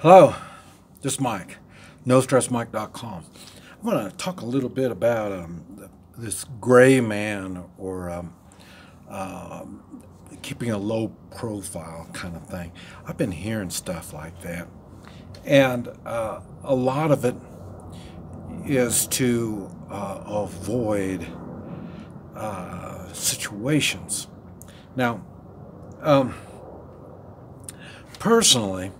Hello, this is Mike, NoStressMike.com. I want to talk a little bit about this gray man or keeping a low profile kind of thing. I've been hearing stuff like that, and a lot of it is to avoid situations. Now, personally,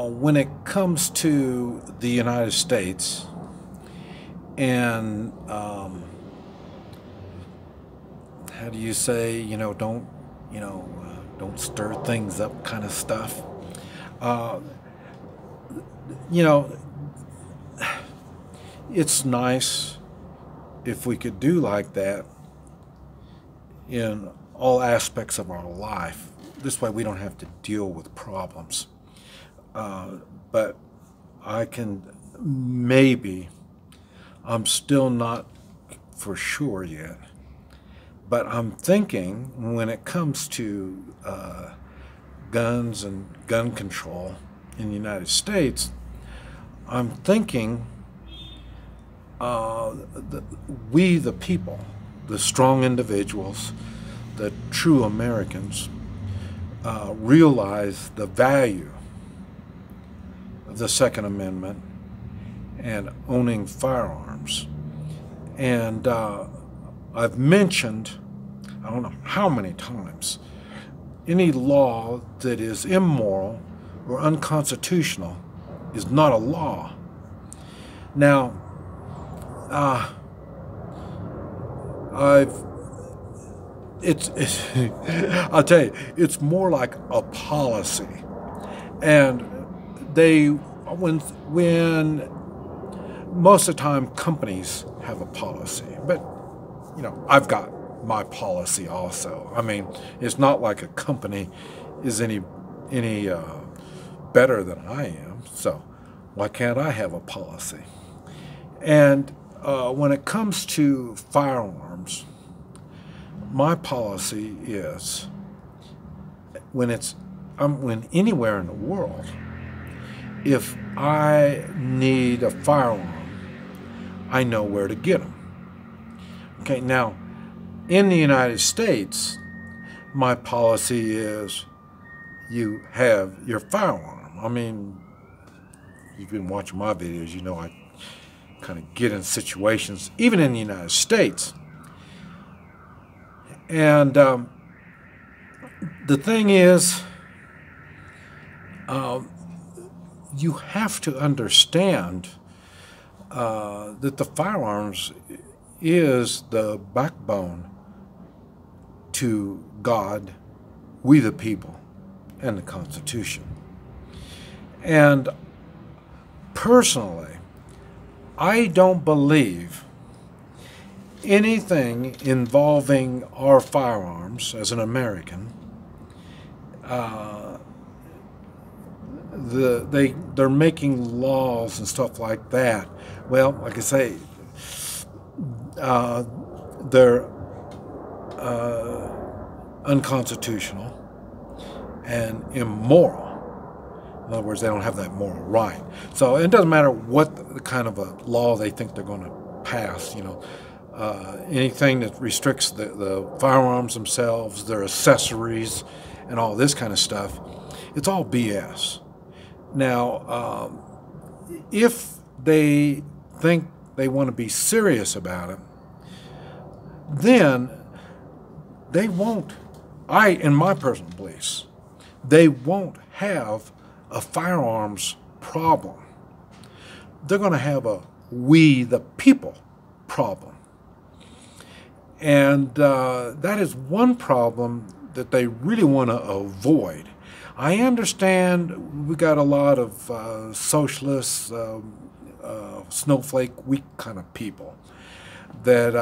when it comes to the United States and how do you say, don't stir things up kind of stuff. Uh, you know, it's nice if we could do like that in all aspects of our life. This way we don't have to deal with problems. But I can maybe, I'm still not for sure yet, but I'm thinking when it comes to guns and gun control in the United States, I'm thinking we the people, the strong individuals, the true Americans, realize the value of the Second Amendment and owning firearms. And I've mentioned, I don't know how many times, any law that is immoral or unconstitutional is not a law. Now, I'll tell you, it's more like a policy. And when most of the time companies have a policy, but I've got my policy also. I mean, it's not like a company is any better than I am, so why can't I have a policy? And when it comes to firearms, my policy is when anywhere in the world, if I need a firearm, I know where to get them. Okay, now in the United States, my policy is you have your firearm. I mean, you've been watching my videos, you know I kind of get in situations, even in the United States. And the thing is, you have to understand that the firearms is the backbone to God, we the people, and the Constitution. And personally, I don't believe anything involving our firearms as an American. They're making laws and stuff like that. Well, like I say, they're unconstitutional and immoral. In other words, they don't have that moral right. So it doesn't matter what kind of a law they think they're going to pass. Anything that restricts the firearms themselves, their accessories, and all this kind of stuff, it's all BS. Now, if they think they want to be serious about it, then they won't, in my personal beliefs, they won't have a firearms problem. They're going to have a we the people problem. And that is one problem that they really want to avoid. I understand we got a lot of socialists, snowflake weak kind of people that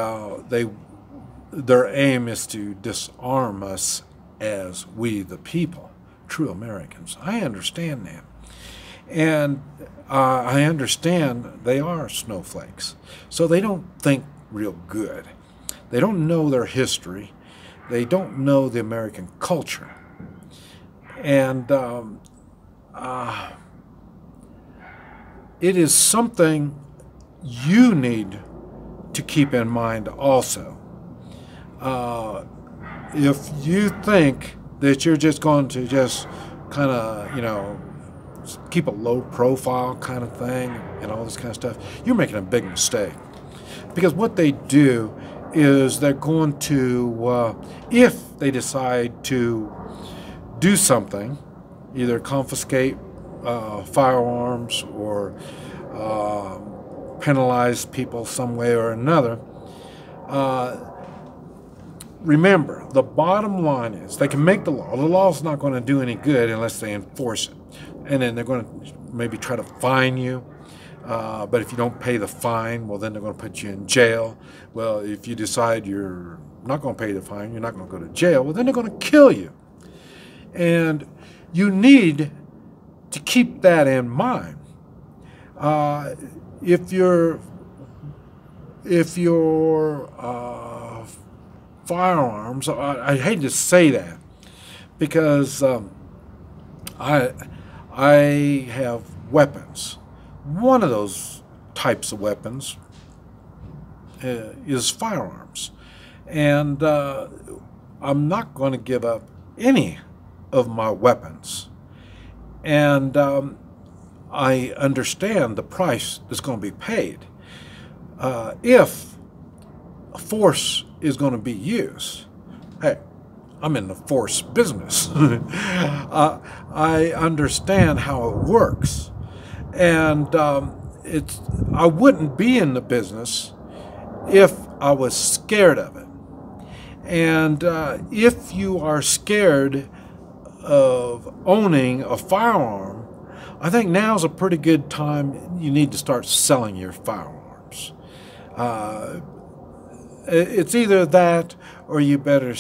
their aim is to disarm us as we the people, true Americans. I understand that. And I understand they are snowflakes. So they don't think real good. They don't know their history. They don't know the American culture. And it is something you need to keep in mind also. If you think that you're just going to just kind of, keep a low profile kind of thing and all this kind of stuff, you're making a big mistake. Because what they do is they're going to, if they decide to do something, either confiscate firearms or penalize people some way or another, remember, the bottom line is they can make the law. The law's not going to do any good unless they enforce it. And then they're going to maybe try to fine you. But if you don't pay the fine, well, then they're going to put you in jail. Well, if you decide you're not going to pay the fine, you're not going to go to jail, well, then they're going to kill you. And you need to keep that in mind. If your firearms, I hate to say that, because I have weapons. One of those types of weapons is firearms, and I'm not going to give up any of my weapons. And I understand the price that's going to be paid if force is going to be used. Hey, I'm in the force business. I understand how it works, and I wouldn't be in the business if I was scared of it. And if you are scared of owning a firearm, I think now's a pretty good time. You need to start selling your firearms. It's either that or you better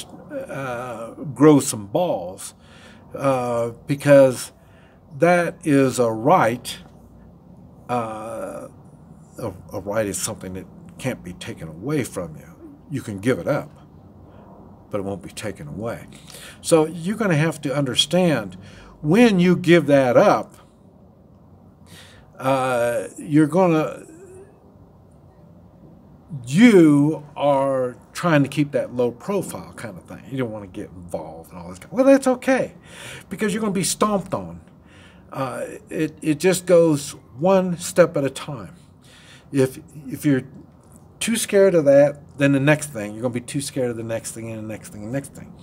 grow some balls, because that is a right. A right is something that can't be taken away from you. You can give it up, but it won't be taken away. So you're going to have to understand, when you give that up, you are trying to keep that low profile kind of thing. You don't want to get involved and all this. Well, that's okay, because you're going to be stomped on. It just goes one step at a time. If you're too scared of that, then the next thing, you're going to be too scared of the next thing and the next thing and the next thing.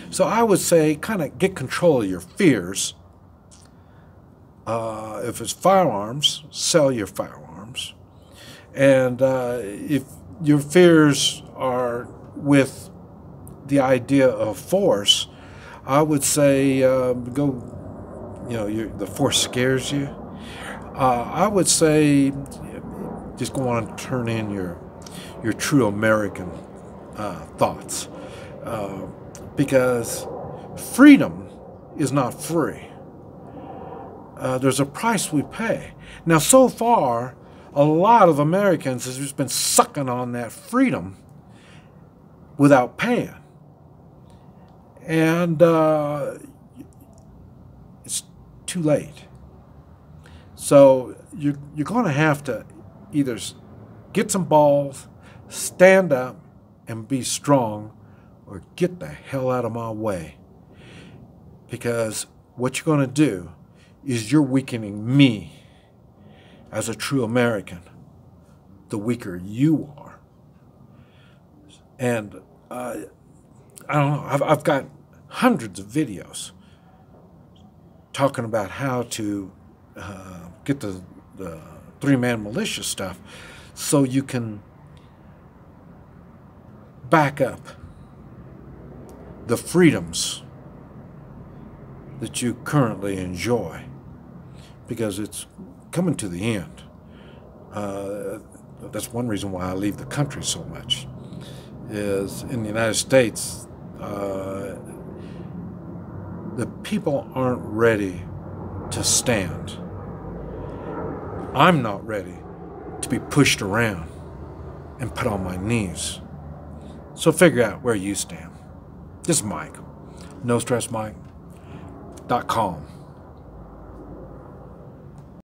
So I would say kind of get control of your fears. If it's firearms, sell your firearms. And if your fears are with the idea of force, I would say the force scares you. I would say just go on and turn in your true American thoughts, because freedom is not free. There's a price we pay. Now, so far, a lot of Americans have just been sucking on that freedom without paying. And it's too late. So you're going to have to either get some balls, stand up, and be strong, or get the hell out of my way. Because what you're going to do is you're weakening me as a true American, the weaker you are. And I don't know, I've got hundreds of videos talking about how to get the three-man militia stuff so you can back up the freedoms that you currently enjoy, because it's coming to the end. That's one reason why I leave the country so much, is in the United States, the people aren't ready to stand. I'm not ready to be pushed around and put on my knees. So figure out where you stand. This is Mike. No Stress Mike. .com.